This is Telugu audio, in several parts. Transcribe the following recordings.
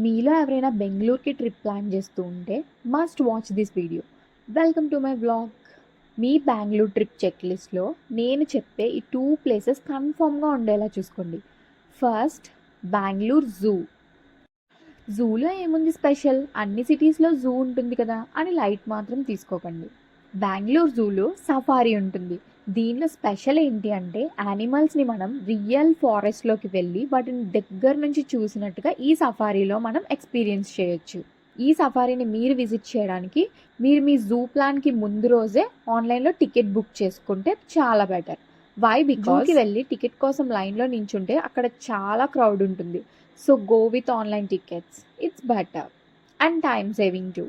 మీలో ఎవరైనా బెంగళూరుకి ట్రిప్ ప్లాన్ చేస్తూ ఉంటే must watch this video. Welcome to my vlog. మీ బెంగళూరు ట్రిప్ చెక్ లిస్ట్లో నేను చెప్పే ఈ 2 ప్లేసెస్ కన్ఫామ్గా ఉండేలా చూసుకోండి. First, Bengaluru zoo. జూలో ఏముంది స్పెషల్, అన్ని సిటీస్లో జూ ఉంటుంది కదా అని లైట్ మాత్రం తీసుకోకండి. బెంగళూరు జూలో సఫారీ ఉంటుంది. దీనిలో స్పెషల్ ఏంటి అంటే యానిమల్స్ని మనం రియల్ ఫారెస్ట్లోకి వెళ్ళి వాటిని దగ్గర నుంచి చూసినట్టుగా ఈ సఫారీలో మనం ఎక్స్పీరియన్స్ చేయొచ్చు. ఈ సఫారీని మీరు విజిట్ చేయడానికి మీరు మీ జూ ప్లాన్కి ముందు రోజే ఆన్లైన్లో టికెట్ బుక్ చేసుకుంటే చాలా బెటర్. వై? బికాజ్కి వెళ్ళి టికెట్ కోసం లైన్లో నించుంటే అక్కడ చాలా క్రౌడ్ ఉంటుంది. So go with online tickets, it's better and time saving two.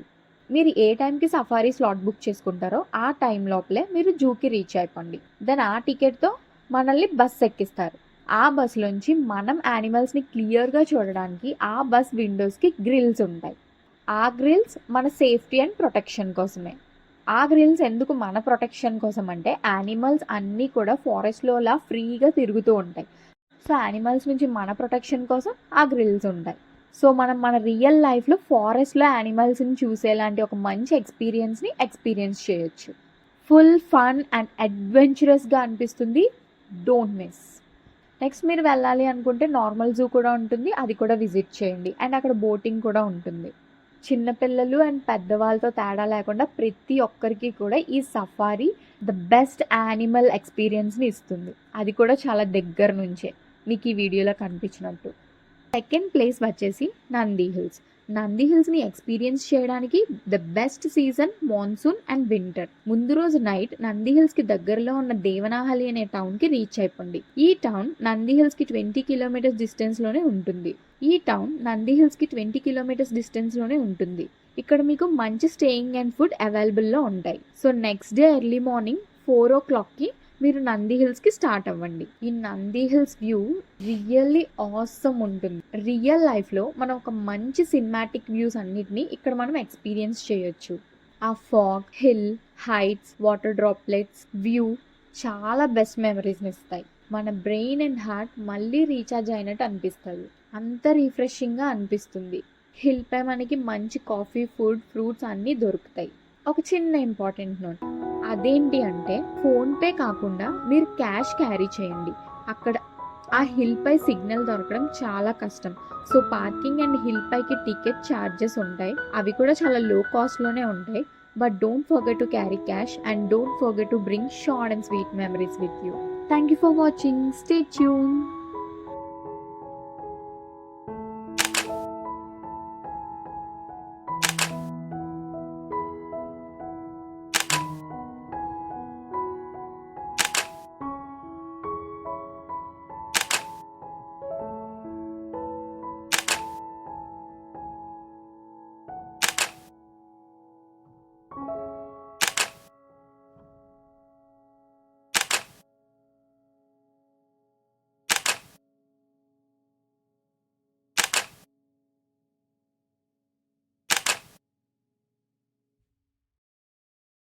మీరు ఏ టైంకి సఫారీ స్లాట్ బుక్ చేసుకుంటారో ఆ టైం లోపలే మీరు జూకి రీచ్ అయిపోండి. దెన్ ఆ టికెట్తో మనల్ని బస్ ఎక్కిస్తారు. ఆ బస్సులోంచి మనం యానిమల్స్ని క్లియర్గా చూడడానికి ఆ బస్ విండోస్కి గ్రిల్స్ ఉంటాయి. ఆ గ్రిల్స్ మన సేఫ్టీ అండ్ ప్రొటెక్షన్ కోసమే. ఆ గ్రిల్స్ ఎందుకు మన ప్రొటెక్షన్ కోసం అంటే యానిమల్స్ అన్నీ కూడా ఫారెస్ట్లోలా ఫ్రీగా తిరుగుతూ ఉంటాయి. సో యానిమల్స్ నుంచి మన ప్రొటెక్షన్ కోసం ఆ గ్రిల్స్ ఉంటాయి. సో మనం మన రియల్ లైఫ్లో ఫారెస్ట్లో యానిమల్స్ని చూసేలాంటి ఒక మంచి ఎక్స్పీరియన్స్ చేయొచ్చు. ఫుల్ ఫన్ అండ్ అడ్వెంచరస్గా అనిపిస్తుంది. Don't miss. నెక్స్ట్ మీరు వెళ్ళాలి అనుకుంటే నార్మల్ జూ కూడా ఉంటుంది, అది కూడా విజిట్ చేయండి. అండ్ అక్కడ బోటింగ్ కూడా ఉంటుంది. చిన్నపిల్లలు అండ్ పెద్దవాళ్ళతో తేడా లేకుండా ప్రతి ఒక్కరికి కూడా ఈ సఫారీ ద బెస్ట్ యానిమల్ ఎక్స్పీరియన్స్ని ఇస్తుంది. అది కూడా చాలా దగ్గర నుంచే మీకు ఈ వీడియోలో కనిపించినట్టు. సెకండ్ ప్లేస్ వచ్చేసి నంది హిల్స్. నంది హిల్స్ని ఎక్స్పీరియన్స్ చేయడానికి the best season monsoon and winter. ముందు రోజు నైట్ నంది హిల్స్కి దగ్గరలో ఉన్న దేవనాహలి అనే టౌన్కి రీచ్ అయిపోండి. ఈ టౌన్ నంది హిల్స్కి 20 కిలోమీటర్స్ డిస్టెన్స్లోనే ఉంటుంది. ఇక్కడ మీకు మంచి స్టేయింగ్ అండ్ ఫుడ్ అవైలబుల్లో ఉంటాయి. So next day early morning 4 o'clockకి మీరు నంది హిల్స్కి స్టార్ట్ అవ్వండి. ఈ Nandi hills view really awesome ఉంటుంది. రియల్ లైఫ్లో మనం ఒక మంచి సినిమాటిక్ వ్యూస్ అన్నిటినీ ఇక్కడ మనం ఎక్స్పీరియన్స్ చేయొచ్చు. ఆ fog, hill, heights, water droplets, view చాలా బెస్ట్ మెమరీస్ని ఇస్తాయి. మన బ్రెయిన్ అండ్ హార్ట్ మళ్ళీ రీఛార్జ్ అయినట్టు అనిపిస్తుంది. అంత రిఫ్రెషింగ్గా అనిపిస్తుంది. హిల్ పై మనకి మంచి కాఫీ, ఫుడ్, ఫ్రూట్స్ అన్నీ దొరుకుతాయి. ఒక చిన్న ఇంపార్టెంట్ నోట్, అదేంటి అంటే ఫోన్పే కాకుండా మీరు క్యాష్ క్యారీ చేయండి. అక్కడ ఆ హిల్ పై సిగ్నల్ దొరకడం చాలా కష్టం. సో పార్కింగ్ అండ్ హిల్ పైకి టికెట్ ఛార్జెస్ ఉంటాయి, అవి కూడా చాలా లో కాస్ట్లోనే ఉంటాయి. But don't forget to carry cash and don't forget to bring short and sweet memories with you. Thank you for watching. Stay tune.